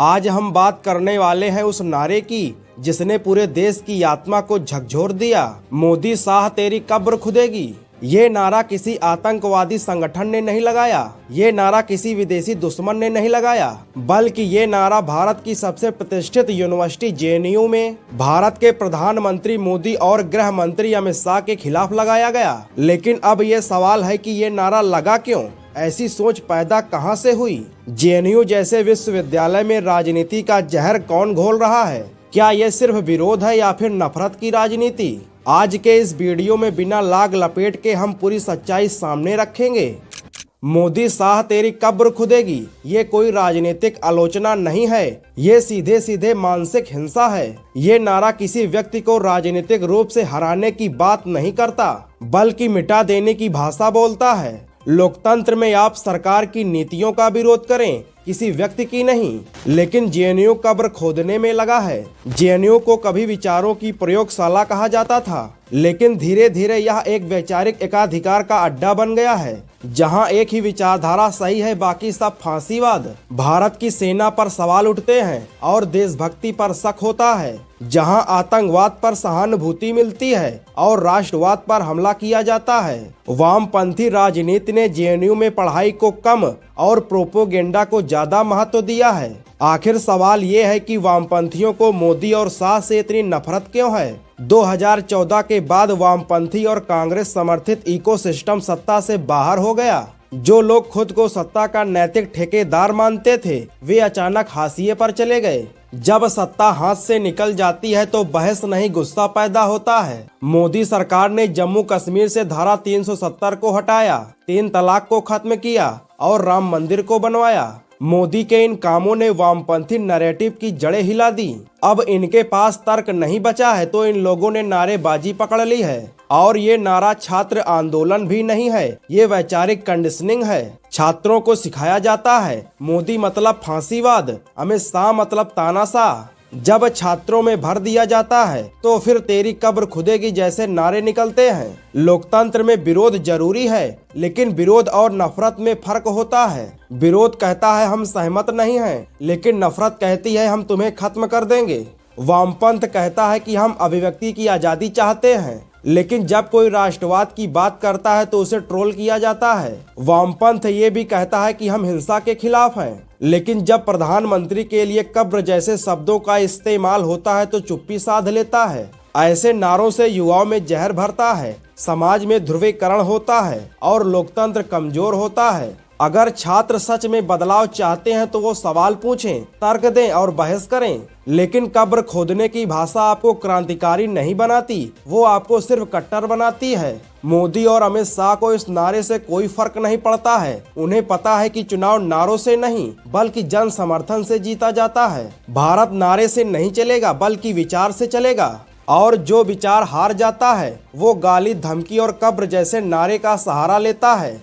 आज हम बात करने वाले हैं उस नारे की जिसने पूरे देश की आत्मा को झकझोर दिया। मोदी शाह तेरी कब्र खुदेगी। ये नारा किसी आतंकवादी संगठन ने नहीं लगाया, ये नारा किसी विदेशी दुश्मन ने नहीं लगाया, बल्कि ये नारा भारत की सबसे प्रतिष्ठित यूनिवर्सिटी जेएनयू में भारत के प्रधानमंत्री मोदी और गृह मंत्री अमित शाह के खिलाफ लगाया गया। लेकिन अब ये सवाल है कि ये नारा लगा क्यों? ऐसी सोच पैदा कहां से हुई? जेएनयू जैसे विश्वविद्यालय में राजनीति का जहर कौन घोल रहा है? क्या यह सिर्फ विरोध है या फिर नफरत की राजनीति? आज के इस वीडियो में बिना लाग लपेट के हम पूरी सच्चाई सामने रखेंगे। मोदी शाह तेरी कब्र खुदेगी ये कोई राजनीतिक आलोचना नहीं है, ये सीधे सीधे मानसिक हिंसा है। ये नारा किसी व्यक्ति को राजनीतिक रूप से हराने की बात नहीं करता, बल्कि मिटा देने की भाषा बोलता है। लोकतंत्र में आप सरकार की नीतियों का विरोध करें, किसी व्यक्ति की नहीं। लेकिन जेएनयू कब्र खोदने में लगा है। जेएनयू को कभी विचारों की प्रयोगशाला कहा जाता था, लेकिन धीरे धीरे यह एक वैचारिक एकाधिकार का अड्डा बन गया है, जहां एक ही विचारधारा सही है, बाकी सब फांसीवाद। भारत की सेना पर सवाल उठते हैं और देशभक्ति पर शक होता है, जहां आतंकवाद पर सहानुभूति मिलती है और राष्ट्रवाद पर हमला किया जाता है। वामपंथी राजनीति ने जेएनयू में पढ़ाई को कम और प्रोपोगेंडा को ज्यादा महत्व दिया है। आखिर सवाल ये है कि वामपंथियों को मोदी और शाह से इतनी नफरत क्यों है? 2014 के बाद वामपंथी और कांग्रेस समर्थित इकोसिस्टम सत्ता से बाहर हो गया। जो लोग खुद को सत्ता का नैतिक ठेकेदार मानते थे, वे अचानक हाशिए पर चले गए। जब सत्ता हाथ से निकल जाती है तो बहस नहीं, गुस्सा पैदा होता है। मोदी सरकार ने जम्मू कश्मीर से धारा 370 को हटाया, 3 तलाक को खत्म किया और राम मंदिर को बनवाया। मोदी के इन कामों ने वामपंथी नैरेटिव की जड़ें हिला दी। अब इनके पास तर्क नहीं बचा है तो इन लोगों ने नारेबाजी पकड़ ली है। और ये नारा छात्र आंदोलन भी नहीं है, ये वैचारिक कंडीशनिंग है। छात्रों को सिखाया जाता है मोदी मतलब फांसीवाद, अमित शाह मतलब तानाशाह। जब छात्रों में भर दिया जाता है तो फिर तेरी कब्र खुदेगी जैसे नारे निकलते हैं। लोकतंत्र में विरोध जरूरी है, लेकिन विरोध और नफरत में फर्क होता है। विरोध कहता है हम सहमत नहीं हैं, लेकिन नफरत कहती है हम तुम्हें खत्म कर देंगे। वामपंथ कहता है कि हम अभिव्यक्ति की आजादी चाहते हैं, लेकिन जब कोई राष्ट्रवाद की बात करता है तो उसे ट्रोल किया जाता है। वामपंथ ये भी कहता है कि हम हिंसा के खिलाफ हैं, लेकिन जब प्रधानमंत्री के लिए कब्र जैसे शब्दों का इस्तेमाल होता है तो चुप्पी साध लेता है। ऐसे नारों से युवाओं में जहर भरता है, समाज में ध्रुवीकरण होता है और लोकतंत्र कमजोर होता है। अगर छात्र सच में बदलाव चाहते हैं तो वो सवाल पूछें, तर्क दें और बहस करें। लेकिन कब्र खोदने की भाषा आपको क्रांतिकारी नहीं बनाती, वो आपको सिर्फ कट्टर बनाती है। मोदी और अमित शाह को इस नारे से कोई फर्क नहीं पड़ता है। उन्हें पता है कि चुनाव नारों से नहीं बल्कि जन समर्थन से जीता जाता है। भारत नारे से नहीं चलेगा बल्कि विचार से चलेगा, और जो विचार हार जाता है वो गाली, धमकी और कब्र जैसे नारे का सहारा लेता है।